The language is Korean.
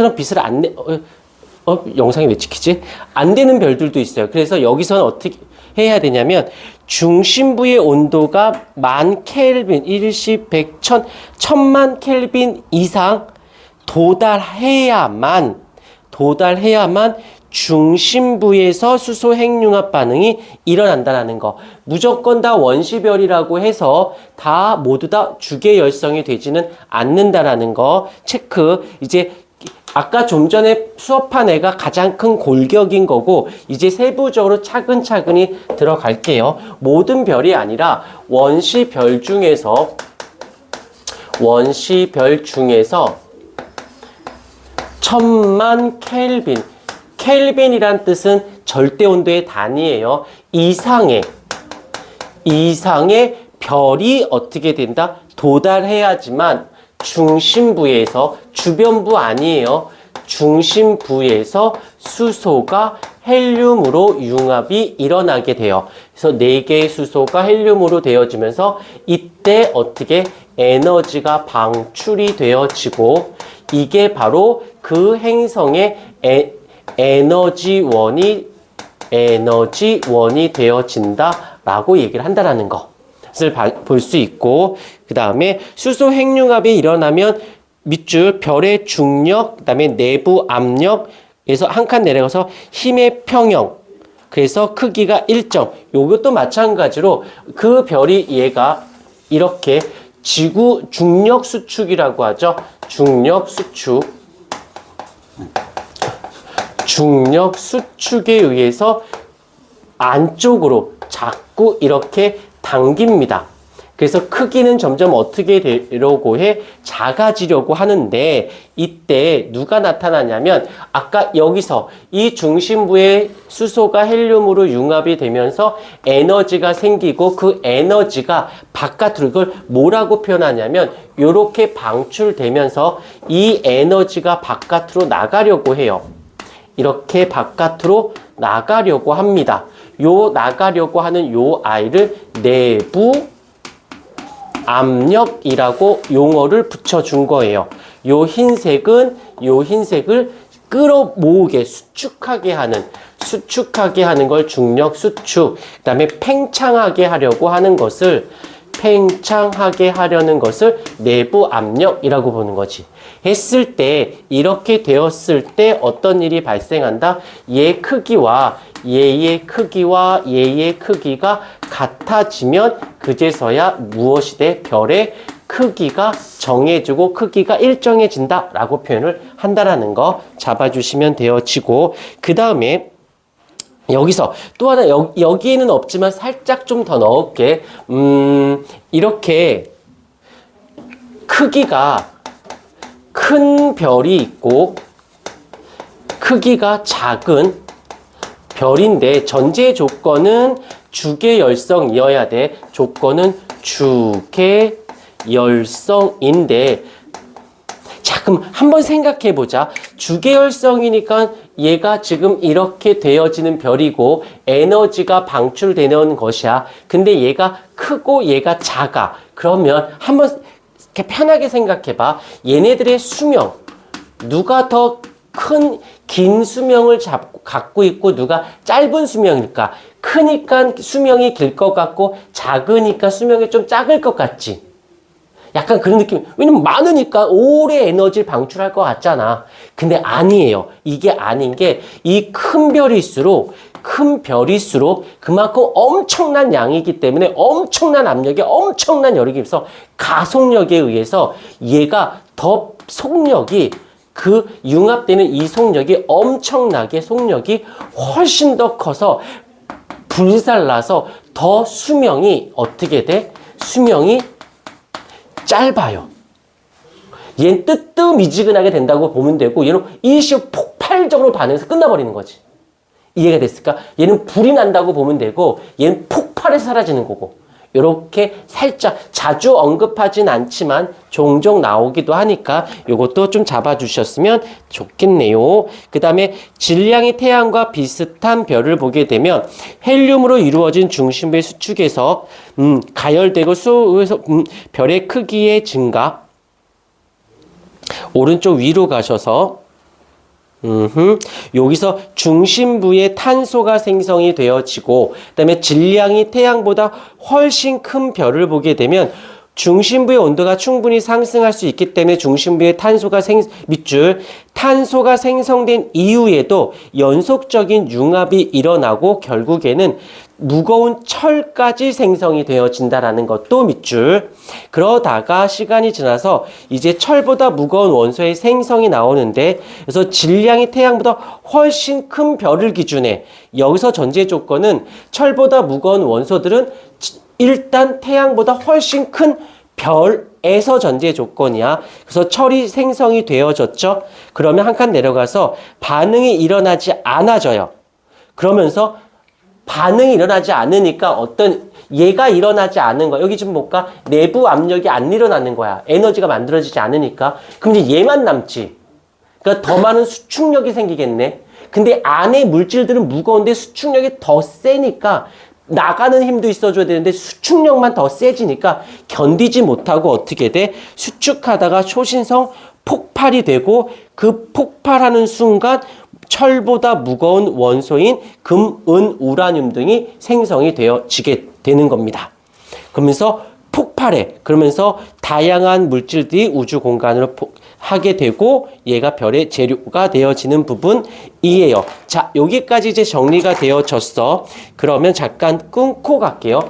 처럼 빛을 안 내, 영상이 왜 찍히지? 안 되는 별들도 있어요. 그래서 여기서는 어떻게 해야 되냐면 중심부의 온도가 10,000켈빈, 일십, 백, 천, 10,000켈빈 이상 도달해야만 중심부에서 수소 핵융합 반응이 일어난다는 거. 무조건 다 원시별이라고 해서 다 모두 다 주계 열성이 되지는 않는다라는 거 체크. 이제 아까 좀 전에 수업한 애가 가장 큰 골격인 거고 이제 세부적으로 차근차근히 들어갈게요. 모든 별이 아니라 원시별 중에서 10,000만 켈빈. 켈빈이란 뜻은 절대 온도의 단위예요. 이상의 별이 어떻게 된다? 도달해야지만 중심부에서, 주변부 아니에요. 중심부에서 수소가 헬륨으로 융합이 일어나게 돼요. 그래서 4개의 수소가 헬륨으로 되어지면서 이때 어떻게 에너지가 방출이 되어지고 이게 바로 그 행성의 에너지원이 되어진다라고 얘기를 한다라는 것을 볼 수 있고, 그 다음에 수소 핵융합이 일어나면 밑줄 별의 중력, 그 다음에 내부 압력에서 한 칸 내려가서 힘의 평형, 그래서 크기가 일정. 요것도 마찬가지로 그 별이 얘가 이렇게 지구 중력 수축이라고 하죠. 중력 수축에 의해서 안쪽으로 자꾸 이렇게 당깁니다. 그래서 크기는 점점 어떻게 되려고 해? 작아지려고 하는데 이때 누가 나타나냐면 아까 여기서 이 중심부에 수소가 헬륨으로 융합이 되면서 에너지가 생기고 그 에너지가 바깥으로, 이걸 뭐라고 표현하냐면 이렇게 방출되면서 이 에너지가 바깥으로 나가려고 해요. 이렇게 바깥으로 나가려고 합니다. 나가려고 하는 요 아이를 내부 압력이라고 용어를 붙여준 거예요. 요 흰색을 끌어모으게, 수축하게 하는 걸 중력 수축. 그 다음에 팽창하게 하려는 것을 내부 압력이라고 보는 거지. 했을 때, 이렇게 되었을 때 어떤 일이 발생한다? 얘의 크기가 같아지면 그제서야 무엇이 돼? 별의 크기가 정해지고 크기가 일정해진다라고 표현을 한다라는 거 잡아주시면 되어지고, 그 다음에 여기서 또 하나, 여기에는 없지만 살짝 좀 더 넣을게. 이렇게 크기가 큰 별이 있고 크기가 작은 별인데 전제 조건은 주계열성이어야 돼. 조건은 주계열성인데, 자, 그럼 한번 생각해 보자. 주계열성이니까 얘가 지금 이렇게 되어지는 별이고 에너지가 방출되는 것이야. 근데 얘가 크고 얘가 작아. 그러면 한번 이렇게 편하게 생각해 봐. 얘네들의 수명, 누가 더 긴 수명을 갖고 있고 누가 짧은 수명일까? 크니까 수명이 길 것 같고 작으니까 수명이 좀 작을 것 같지? 약간 그런 느낌. 왜냐면 많으니까 오래 에너지를 방출할 것 같잖아. 근데 아니에요. 이게 아닌 게, 이 큰 별일수록 그만큼 엄청난 양이기 때문에 엄청난 압력에 엄청난 열이 있어 가속력에 의해서 얘가 더 속력이, 그 융합되는 이 속력이 엄청나게 속력이 훨씬 더 커서 불살라서 더 수명이 어떻게 돼? 수명이 짧아요. 얘는 뜨뜻미지근하게 된다고 보면 되고, 얘는 일시로 폭발적으로 반응해서 끝나버리는 거지. 이해가 됐을까? 얘는 불이 난다고 보면 되고, 얘는 폭발해서 사라지는 거고. 이렇게 살짝 자주 언급하진 않지만 종종 나오기도 하니까 이것도 좀 잡아주셨으면 좋겠네요. 그 다음에 질량이 태양과 비슷한 별을 보게 되면 헬륨으로 이루어진 중심부의 수축에서 가열되고 수에서 별의 크기의 증가, 오른쪽 위로 가셔서 여기서 중심부에 탄소가 생성이 되어지고 그다음에 질량이 태양보다 훨씬 큰 별을 보게 되면 중심부의 온도가 충분히 상승할 수 있기 때문에 중심부에 밑줄 탄소가 생성된 이후에도 연속적인 융합이 일어나고 결국에는 무거운 철까지 생성이 되어진다라는 것도 밑줄. 그러다가 시간이 지나서 이제 철보다 무거운 원소의 생성이 나오는데 그래서 질량이 태양보다 훨씬 큰 별을 기준해 여기서 전제 조건은 철보다 무거운 원소들은 일단 태양보다 훨씬 큰 별에서 전제 조건이야. 그래서 철이 생성이 되어졌죠. 그러면 한 칸 내려가서 반응이 일어나지 않아져요. 그러면서 반응이 일어나지 않으니까 얘가 일어나지 않은 거야. 여기 좀 볼까? 내부 압력이 안 일어나는 거야. 에너지가 만들어지지 않으니까. 그럼 이제 얘만 남지. 그러니까 더 많은 수축력이 생기겠네. 근데 안에 물질들은 무거운데 수축력이 더 세니까 나가는 힘도 있어줘야 되는데 수축력만 더 세지니까 견디지 못하고 어떻게 돼? 수축하다가 초신성 폭발이 되고 그 폭발하는 순간 철보다 무거운 원소인 금, 은, 우라늄 등이 생성이 되어지게 되는 겁니다. 그러면서 폭발해. 그러면서 다양한 물질들이 우주 공간으로 하게 되고 얘가 별의 재료가 되어지는 부분이에요. 자, 여기까지 이제 정리가 되어졌어. 그러면 잠깐 끊고 갈게요.